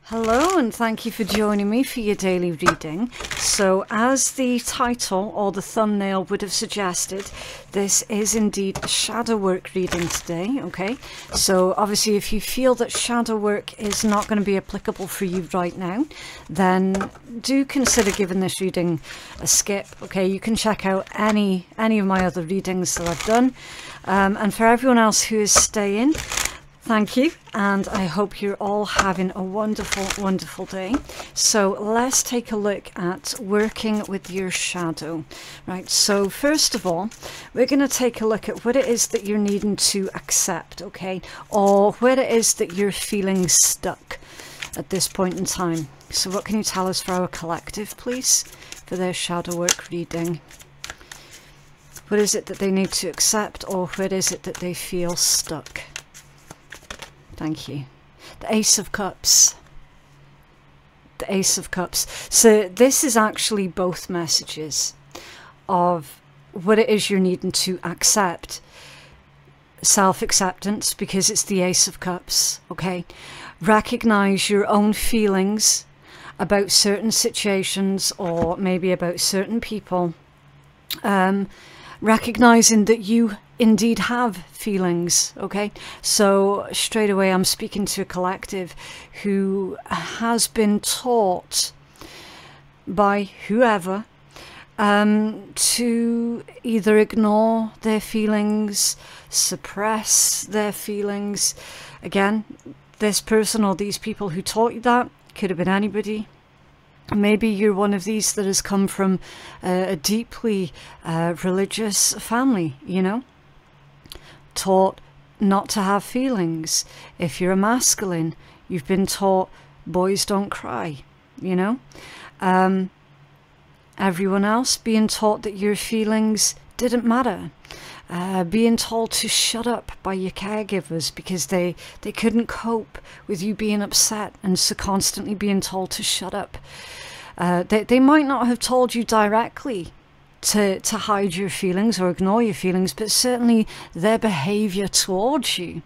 Hello and thank you for joining me for your daily reading. So as the title or the thumbnail would have suggested, this is indeed a shadow work reading today, okay? So obviously if you feel that shadow work is not going to be applicable for you right now, then do consider giving this reading a skip, okay? You can check out any of my other readings that I've done. And for everyone else who is staying, thank you, and I hope you're all having a wonderful, wonderful day. So let's take a look at working with your shadow. Right, so first of all, we're going to take a look at what it is that you're needing to accept, okay? Or where it is that you're feeling stuck at this point in time. So what can you tell us for our collective, please, for their shadow work reading? What is it that they need to accept, or where is it that they feel stuck? Thank you. The Ace of Cups. The Ace of Cups. So this is actually both messages of what it is you're needing to accept. Self-acceptance, because it's the Ace of Cups, okay? Recognize your own feelings about certain situations or maybe about certain people. Recognizing that you indeed have feelings, okay? So straight away I'm speaking to a collective who has been taught by whoever to either ignore their feelings, suppress their feelings. Again, this person or these people who taught you that could have been anybody. Maybe you're one of these that has come from a deeply religious family, you know, taught not to have feelings. If you're a masculine, you've been taught boys don't cry, you know. Everyone else being taught that your feelings didn't matter. Being told to shut up by your caregivers because they couldn't cope with you being upset, and so constantly being told to shut up. They might not have told you directly to hide your feelings or ignore your feelings, but certainly their behavior towards you,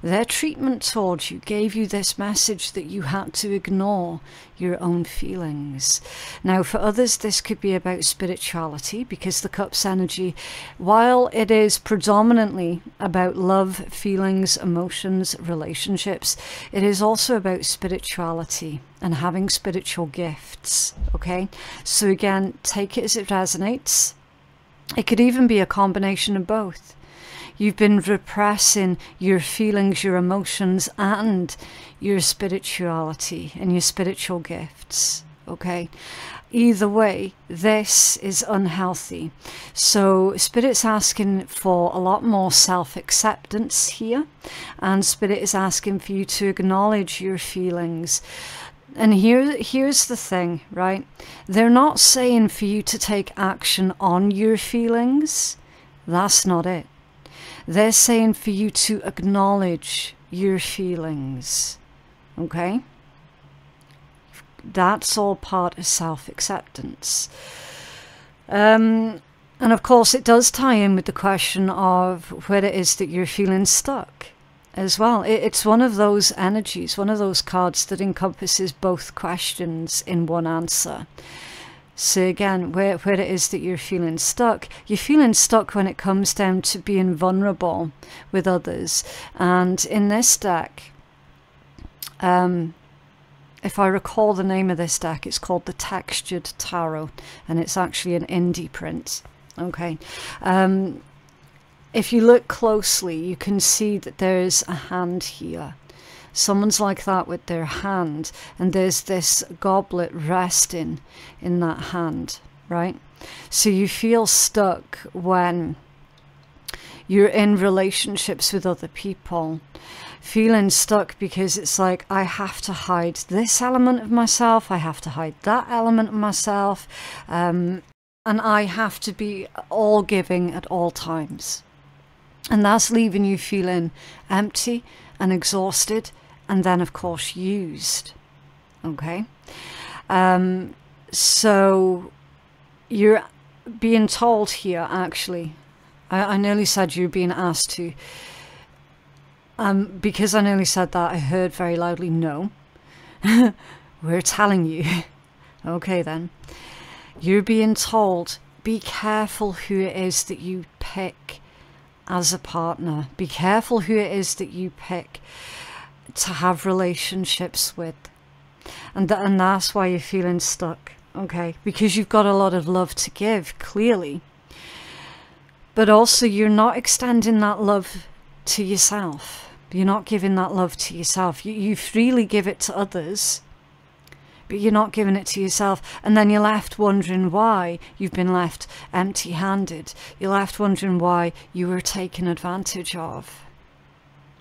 their treatment towards you gave you this message that you had to ignore your own feelings. Now for others this could be about spirituality, because the Cups energy, while it is predominantly about love, feelings, emotions, relationships, it is also about spirituality and having spiritual gifts, okay? So again, take it as it resonates. It could even be a combination of both. You've been repressing your feelings, your emotions, and your spirituality and your spiritual gifts, okay? Either way, this is unhealthy. So Spirit's asking for a lot more self-acceptance here, and Spirit is asking for you to acknowledge your feelings. And here's the thing, right? They're not saying for you to take action on your feelings. That's not it. They're saying for you to acknowledge your feelings, okay? That's all part of self-acceptance. And of course it does tie in with the question of where it is that you're feeling stuck as well. It's one of those energies, one of those cards that encompasses both questions in one answer. So again, where it is that you're feeling stuck when it comes down to being vulnerable with others. And in this deck, if I recall the name of this deck, it's called the Textured Tarot, and it's actually an indie print, okay? If you look closely, you can see that there's a hand here. Someone's like that with their hand, and there's this goblet resting in that hand, right? So you feel stuck when you're in relationships with other people, feeling stuck because it's like, I have to hide this element of myself, I have to hide that element of myself, and I have to be all giving at all times. And that's leaving you feeling empty and exhausted, and then of course used, okay? So you're being told here, actually, I nearly said you're being asked to, because I nearly said that, I heard very loudly no. We're telling you. Okay then. You're being told, be careful who it is that you pick as a partner. Be careful who it is that you pick to have relationships with. And that's why you're feeling stuck. Okay, because you've got a lot of love to give, clearly. But also you're not extending that love to yourself. You're not giving that love to yourself. You freely give it to others, but you're not giving it to yourself. And then you're left wondering why you've been left empty-handed. You're left wondering why you were taken advantage of.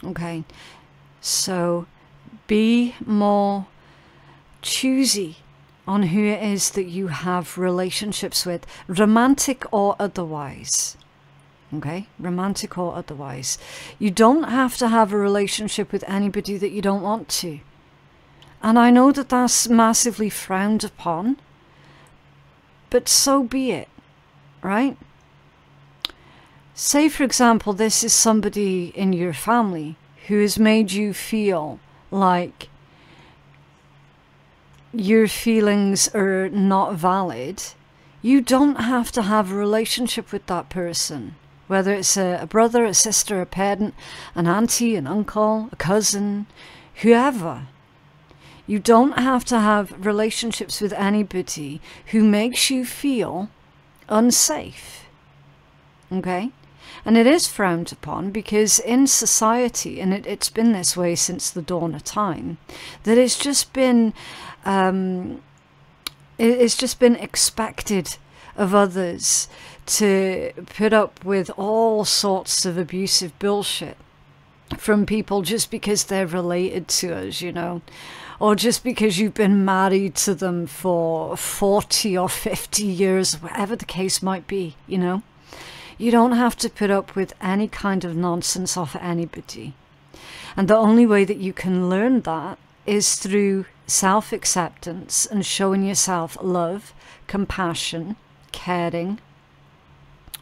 Okay, so be more choosy on who it is that you have relationships with, romantic or otherwise. Okay, romantic or otherwise. You don't have to have a relationship with anybody that you don't want to. And I know that that's massively frowned upon, but so be it, right? Say, for example, this is somebody in your family who has made you feel like your feelings are not valid. You don't have to have a relationship with that person. Whether it's a brother, a sister, a parent, an auntie, an uncle, a cousin, whoever. You don't have to have relationships with anybody who makes you feel unsafe. Okay? And it is frowned upon because in society, and it's been this way since the dawn of time, that it's just been expected of others to put up with all sorts of abusive bullshit from people just because they're related to us, you know, or just because you've been married to them for 40 or 50 years, whatever the case might be, you know. You don't have to put up with any kind of nonsense off anybody. And the only way that you can learn that is through self-acceptance and showing yourself love, compassion, caring.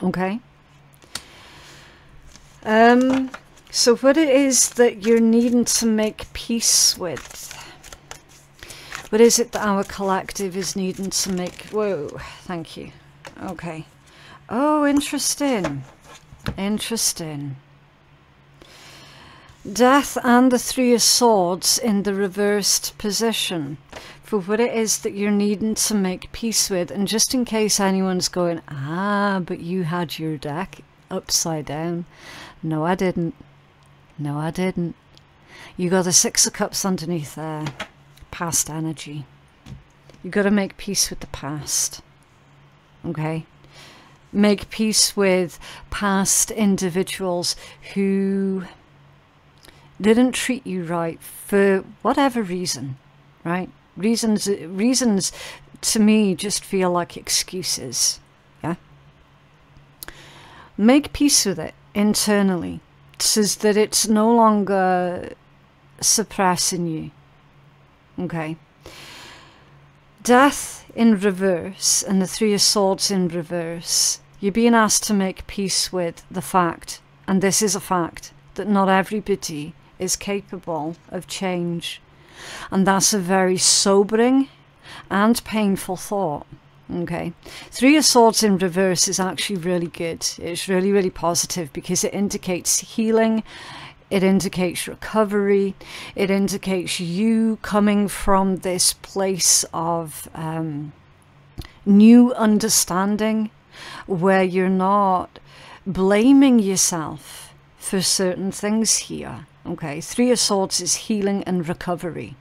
Okay? So what it is that you're needing to make peace with? What is it that our collective is needing to make... Whoa, thank you. Okay. Oh, interesting. Interesting. Death and the Three of Swords in the reversed position for what it is that you're needing to make peace with. And just in case anyone's going, but you had your deck upside down. No, I didn't. No, I didn't. You got the Six of Cups underneath there. Past energy. You got to make peace with the past. Okay? Make peace with past individuals who didn't treat you right for whatever reason, right? Reasons to me just feel like excuses, yeah? Make peace with it internally so that it's no longer suppressing you, okay? Death in reverse and the Three of Swords in reverse. You're being asked to make peace with the fact, and this is a fact, that not everybody is capable of change. And that's a very sobering and painful thought. Okay. Three of Swords in reverse is actually really good. It's really, really positive because it indicates healing. It indicates recovery. It indicates you coming from this place of new understanding where you're not blaming yourself for certain things here. Okay, Three of Swords is healing and recovery.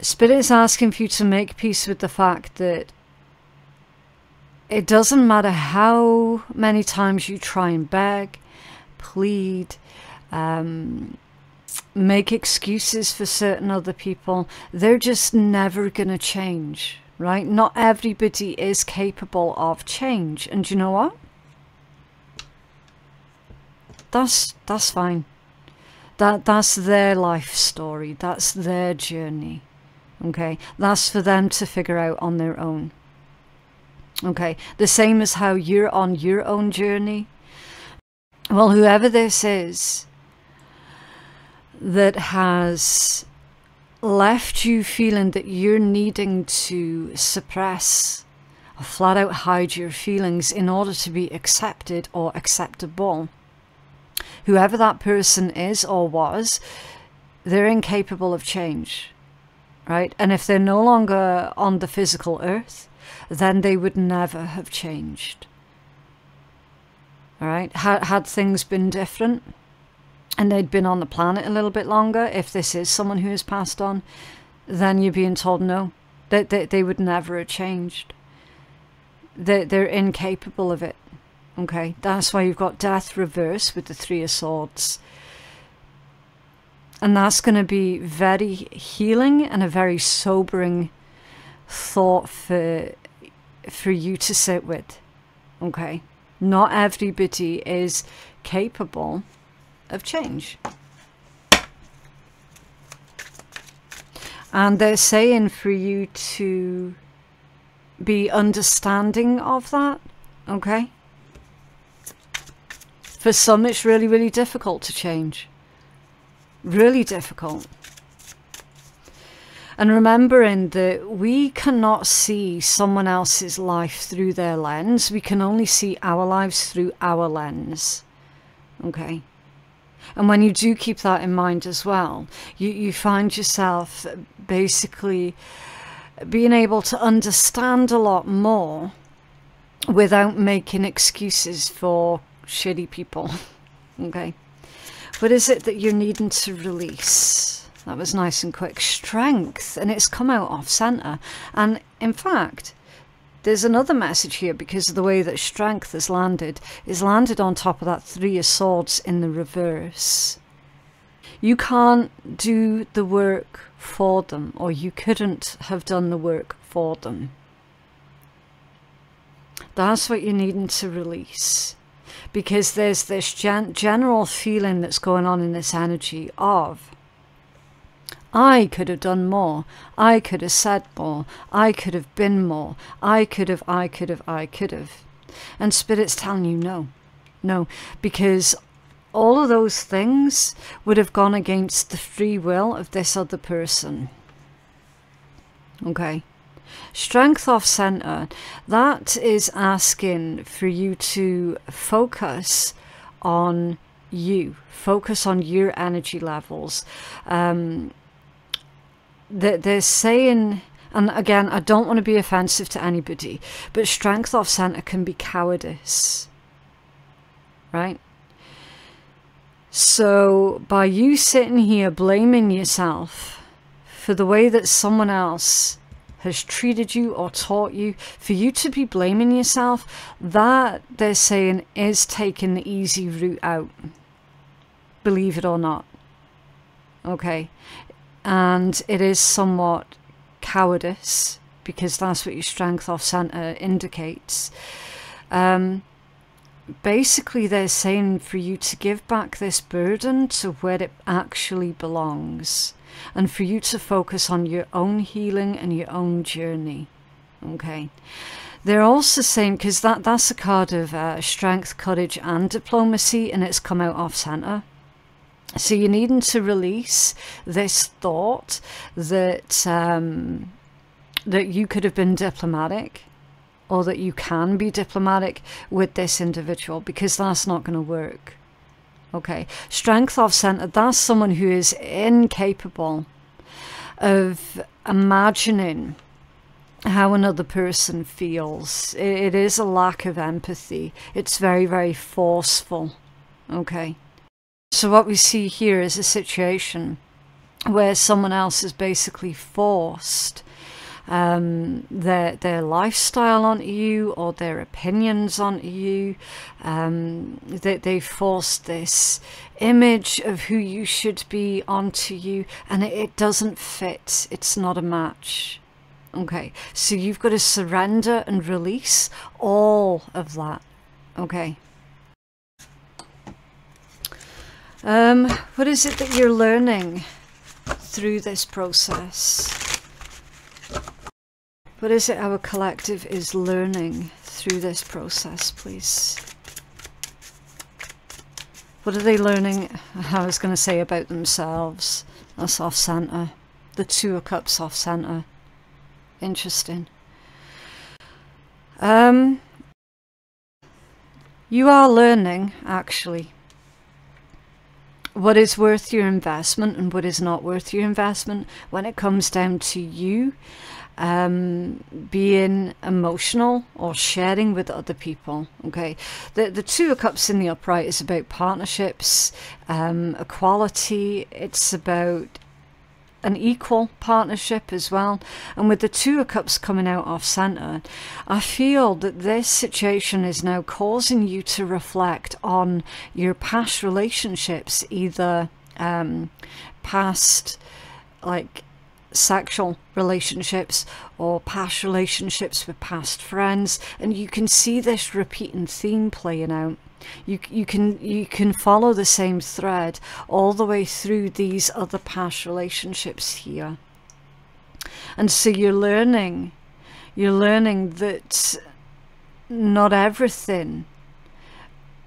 Spirit is asking for you to make peace with the fact that it doesn't matter how many times you try and beg, plead, make excuses for certain other people, they're just never going to change, right? Not everybody is capable of change. And you know what? That's fine. That's their life story. That's their journey. Okay? That's for them to figure out on their own. Okay? The same as how you're on your own journey. Well, whoever this is, that has left you feeling that you're needing to suppress or flat out hide your feelings in order to be accepted or acceptable. Whoever that person is or was, they're incapable of change, right? And if they're no longer on the physical earth, then they would never have changed. All right? Had things been different and they'd been on the planet a little bit longer, if this is someone who has passed on, then you're being told no, that they would never have changed. They're incapable of it. Okay, that's why you've got death reverse with the Three of Swords. And that's going to be very healing and a very sobering thought for you to sit with. Okay, not everybody is capable of change. And they're saying for you to be understanding of that, okay? For some, it's really, really difficult to change. Really difficult. And remembering that we cannot see someone else's life through their lens. We can only see our lives through our lens. Okay? And when you do keep that in mind as well, you find yourself basically being able to understand a lot more without making excuses for shitty people. Okay? What is it that you're needing to release? That was nice and quick. Strength. And it's come out off center. And in fact, there's another message here because of the way that strength has landed. Is landed on top of that Three of Swords in the reverse. You can't do the work for them, or you couldn't have done the work for them. That's what you're needing to release. Because there's this general feeling that's going on in this energy of, I could have done more, I could have said more, I could have been more, I could have. And Spirit's telling you no. No, because all of those things would have gone against the free will of this other person. Okay? Strength off center, that is asking for you to focus on you. Focus on your energy levels. They're saying, and again, I don't want to be offensive to anybody, but strength off center can be cowardice. Right? So by you sitting here blaming yourself for the way that someone else has treated you or taught you, for you to be blaming yourself, that, they're saying, is taking the easy route out. Believe it or not. Okay? And it is somewhat cowardice, because that's what your strength off center indicates. Basically, they're saying for you to give back this burden to where it actually belongs. And for you to focus on your own healing and your own journey. Okay. They're also saying, because that's a card of strength, courage and diplomacy, and it's come out off center. So you're needing to release this thought that that you could have been diplomatic, or that you can be diplomatic with this individual, because that's not going to work. Okay, strength off center, that's someone who is incapable of imagining how another person feels. It is a lack of empathy. It's very, very forceful. Okay. So what we see here is a situation where someone else has basically forced their lifestyle onto you, or their opinions onto you. They forced this image of who you should be onto you, and it doesn't fit. It's not a match. Okay, so you've got to surrender and release all of that. Okay. What is it that you're learning through this process? What is it our collective is learning through this process, please? What are they learning, I was going to say, about themselves? That's off center. The Two of Cups off center. Interesting. You are learning, actually, what is worth your investment and what is not worth your investment when it comes down to you being emotional or sharing with other people. Okay, the Two of Cups in the upright is about partnerships, equality. It's about an equal partnership as well. And with the Two of Cups coming out off center, I feel that this situation is now causing you to reflect on your past relationships, either past like sexual relationships or past relationships with past friends, and you can see this repeating theme playing out. You can follow the same thread all the way through these other past relationships here. And so you're learning that not everything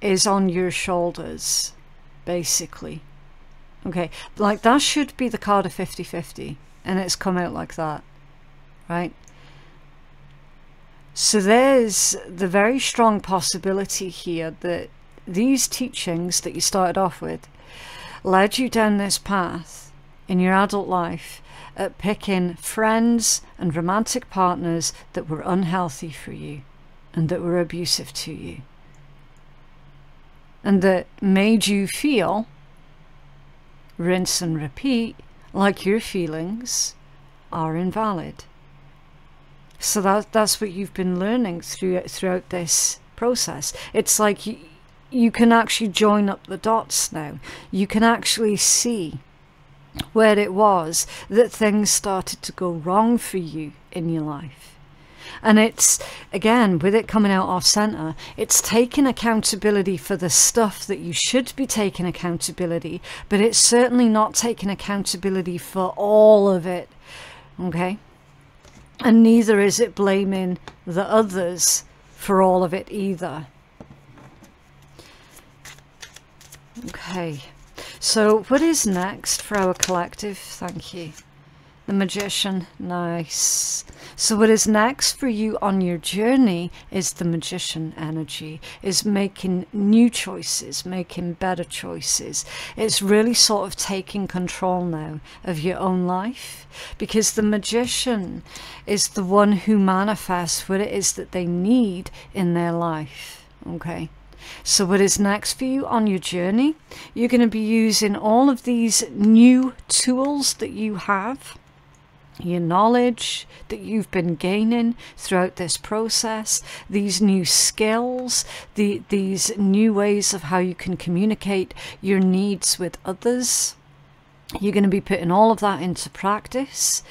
is on your shoulders, basically. Okay, like that should be the card of 50-50, and it's come out like that, right? So there's the very strong possibility here that these teachings that you started off with led you down this path in your adult life at picking friends and romantic partners that were unhealthy for you and that were abusive to you, and that made you feel, rinse and repeat, like your feelings are invalid. So that's what you've been learning throughout this process. It's like you can actually join up the dots now. You can actually see where it was that things started to go wrong for you in your life. And it's, again, with it coming out off center, it's taking accountability for the stuff that you should be taking accountability, but it's certainly not taking accountability for all of it, okay? And neither is it blaming the others for all of it either. Okay, so what is next for our collective? Thank you. The Magician, nice. So what is next for you on your journey is the Magician energy, is making new choices, making better choices. It's really sort of taking control now of your own life, because the Magician is the one who manifests what it is that they need in their life, okay? So what is next for you on your journey? You're going to be using all of these new tools that you have, your knowledge that you've been gaining throughout this process, these new skills, these new ways of how you can communicate your needs with others. You're going to be putting all of that into practice,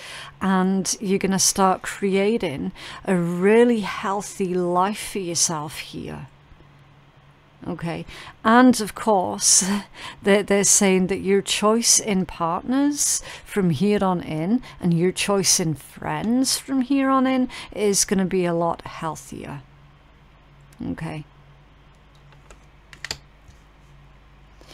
and you're going to start creating a really healthy life for yourself here. Okay, and of course they're saying that your choice in partners from here on in and your choice in friends from here on in is going to be a lot healthier. Okay,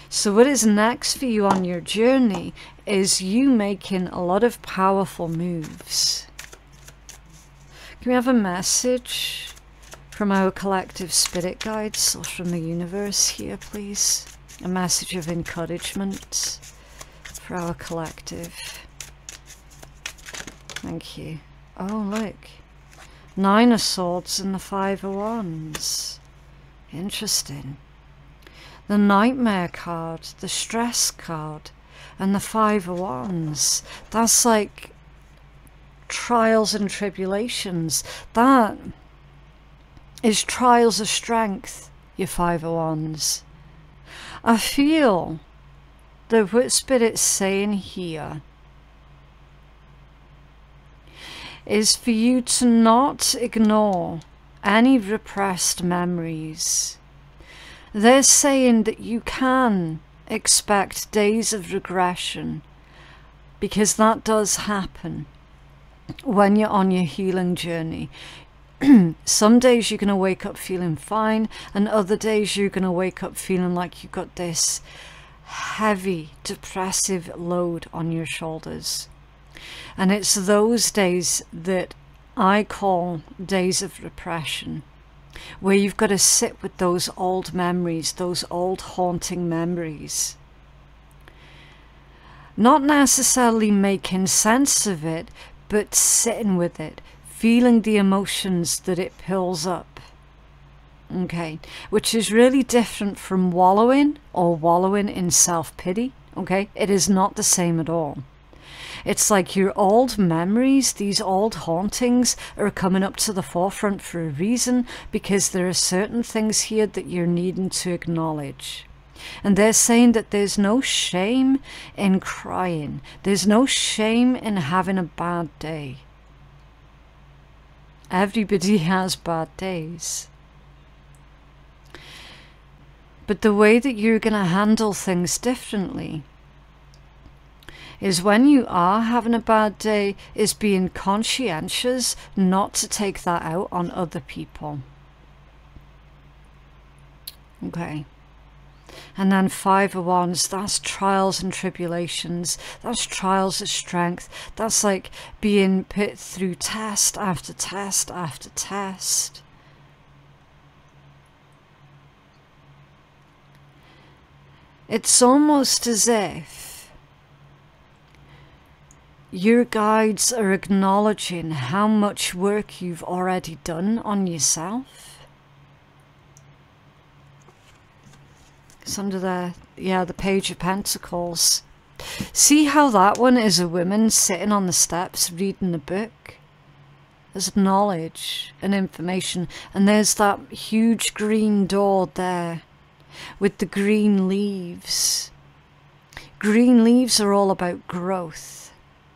so what is next for you on your journey is you making a lot of powerful moves. Can we have a message from our collective spirit guides or from the universe here, please? A message of encouragement for our collective. Thank you. Oh, look. 9 of Swords and the 5 of Wands. Interesting. The Nightmare card, the Stress card, and the 5 of Wands. That's like trials and tribulations. That is trials of strength, your 5 of Wands. I feel that what Spirit's saying here is for you to not ignore any repressed memories. They're saying that you can expect days of regression, because that does happen when you're on your healing journey. Some days you're going to wake up feeling fine, and other days you're going to wake up feeling like you've got this heavy, depressive load on your shoulders. And it's those days that I call days of repression, where you've got to sit with those old memories, those old haunting memories. Not necessarily making sense of it, but sitting with it, feeling the emotions that it pulls up. Okay, which is really different from wallowing in self-pity. Okay, it is not the same at all. It's like your old memories, these old hauntings are coming up to the forefront for a reason, because there are certain things here that you're needing to acknowledge. And they're saying that there's no shame in crying. There's no shame in having a bad day. Everybody has bad days. But the way that you're going to handle things differently is, when you are having a bad day, is being conscientious not to take that out on other people. Okay. And then 5 of Wands, that's trials and tribulations. That's trials of strength. That's like being put through test after test after test. It's almost as if your guides are acknowledging how much work you've already done on yourself. It's under the Page of Pentacles. See how that one is a woman sitting on the steps reading a book? There's knowledge and information, and there's that huge green door there with the green leaves. Green leaves are all about growth,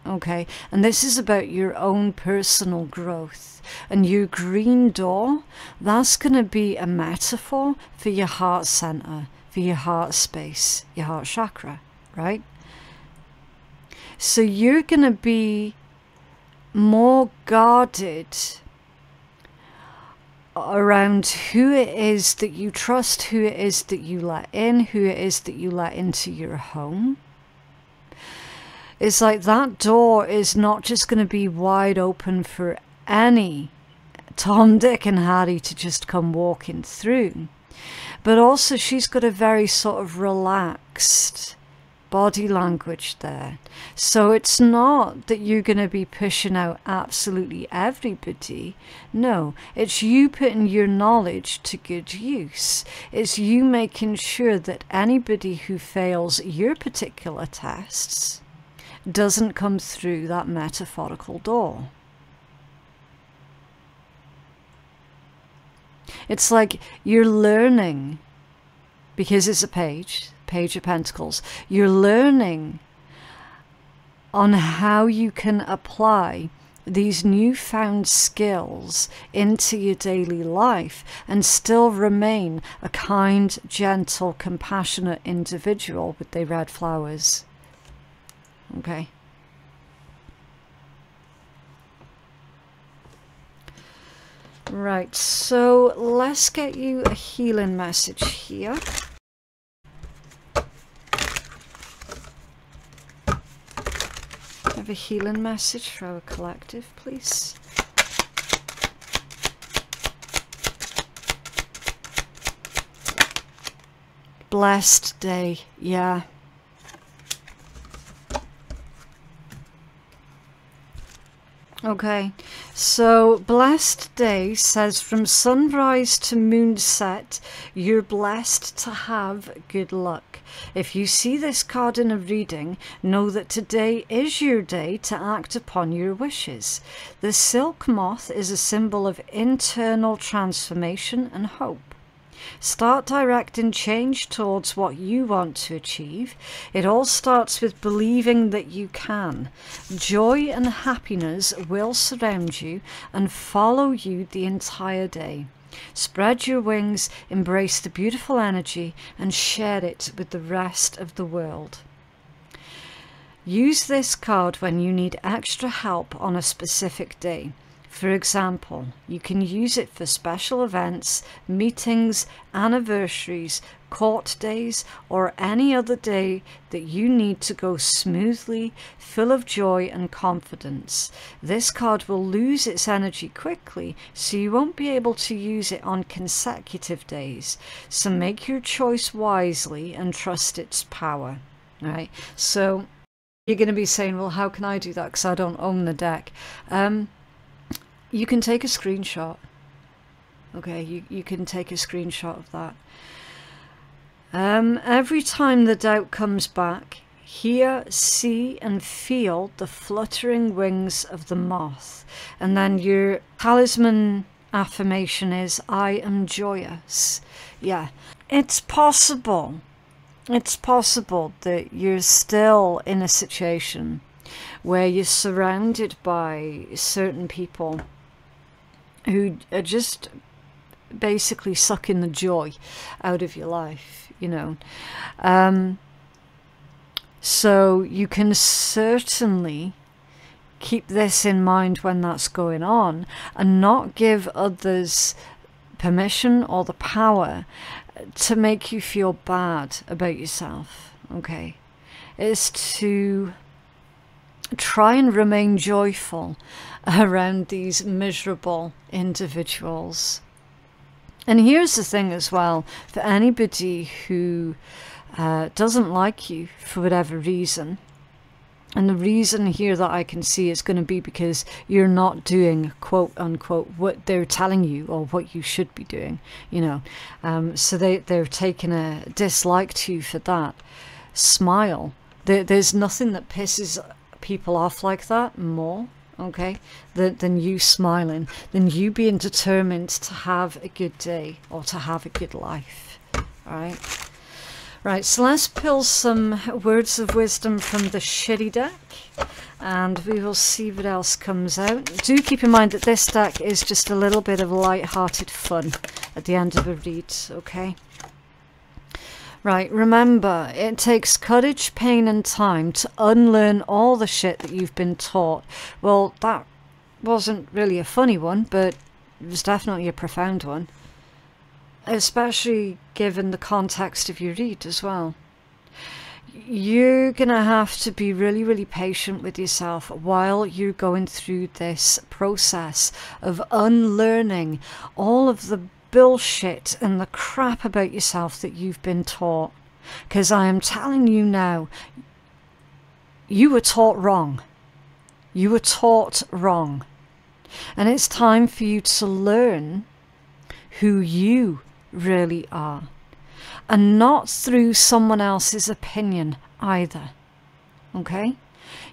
okay? And this is about your own personal growth. And your green door, that's going to be a metaphor for your heart center, for your heart space, your heart chakra, right? So you're going to be more guarded around who it is that you trust, who it is that you let in, who it is that you let into your home. It's like that door is not just going to be wide open for any Tom, Dick and Harry to just come walking through. But also she's got a very sort of relaxed body language there. So it's not that you're going to be pushing out absolutely everybody. No, it's you putting your knowledge to good use. It's you making sure that anybody who fails your particular tests doesn't come through that metaphorical door. It's like you're learning, because it's a Page of Pentacles, you're learning on how you can apply these newfound skills into your daily life and still remain a kind, gentle, compassionate individual with the red flowers. Okay. Right, so let's get you a healing message here. Have a healing message for our collective, please. Blessed day, yeah. Okay, so blessed day says from sunrise to moonset, you're blessed to have good luck. If you see this card in a reading, know that today is your day to act upon your wishes. The silk moth is a symbol of internal transformation and hope. Start directing change towards what you want to achieve. It all starts with believing that you can. Joy and happiness will surround you and follow you the entire day. Spread your wings, embrace the beautiful energy, and share it with the rest of the world. Use this card when you need extra help on a specific day. For example, you can use it for special events, meetings, anniversaries, court days, or any other day that you need to go smoothly, full of joy and confidence. This card will lose its energy quickly, so you won't be able to use it on consecutive days. So make your choice wisely and trust its power. All right, so you're going to be saying, well, how can I do that? Because I don't own the deck. You can take a screenshot. Okay, you can take a screenshot of that. Every time the doubt comes back, hear, see and feel the fluttering wings of the moth. And then your talisman affirmation is, I am joyous. Yeah, it's possible. It's possible that you're still in a situation where you're surrounded by certain people who are just basically sucking the joy out of your life, you know. So you can certainly keep this in mind when that's going on, and not give others permission or the power to make you feel bad about yourself. Okay, it's to try and remain joyful around these miserable individuals. And here's the thing as well, for anybody who doesn't like you for whatever reason, and the reason here that I can see is going to be because you're not doing, quote unquote, what they're telling you or what you should be doing, you know. So they're taking a dislike to you for that. Smile. There's nothing that pisses people off like that more, okay, than you smiling, than you being determined to have a good day or to have a good life. All right, so let's pull some words of wisdom from the shitty deck, and we will see what else comes out. Do keep in mind that this deck is just a little bit of light-hearted fun at the end of a read, okay? Right, remember, it takes courage, pain and time to unlearn all the shit that you've been taught. Well, that wasn't really a funny one, but it was definitely a profound one. Especially given the context of your read as well. You're going to have to be really, really patient with yourself while you're going through this process of unlearning all of the bullshit and the crap about yourself that you've been taught. Because I am telling you now, you were taught wrong. You were taught wrong. And it's time for you to learn who you really are. And not through someone else's opinion either. Okay?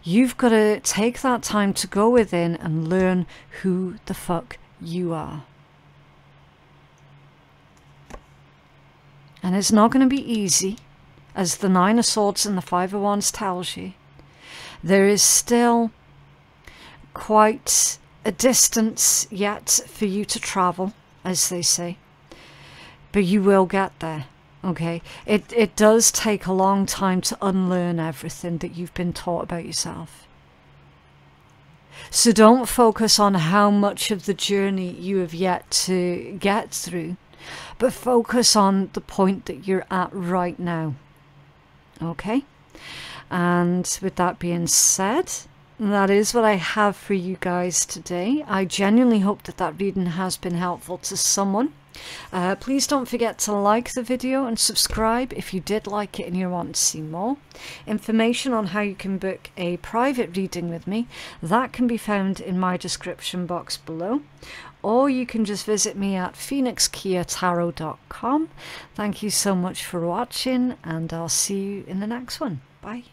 You've got to take that time to go within and learn who the fuck you are. And it's not going to be easy, as the Nine of Swords and the Five of Wands tells you. There is still quite a distance yet for you to travel, as they say. But you will get there, okay? It does take a long time to unlearn everything that you've been taught about yourself. So don't focus on how much of the journey you have yet to get through, but focus on the point that you're at right now. Okay? And with that being said, that is what I have for you guys today. I genuinely hope that that reading has been helpful to someone. Please don't forget to like the video and subscribe if you did like it and you want to see more. Information on how you can book a private reading with me, that can be found in my description box below. Or you can just visit me at phoenixkeiatarot.com. Thank you so much for watching, and I'll see you in the next one. Bye.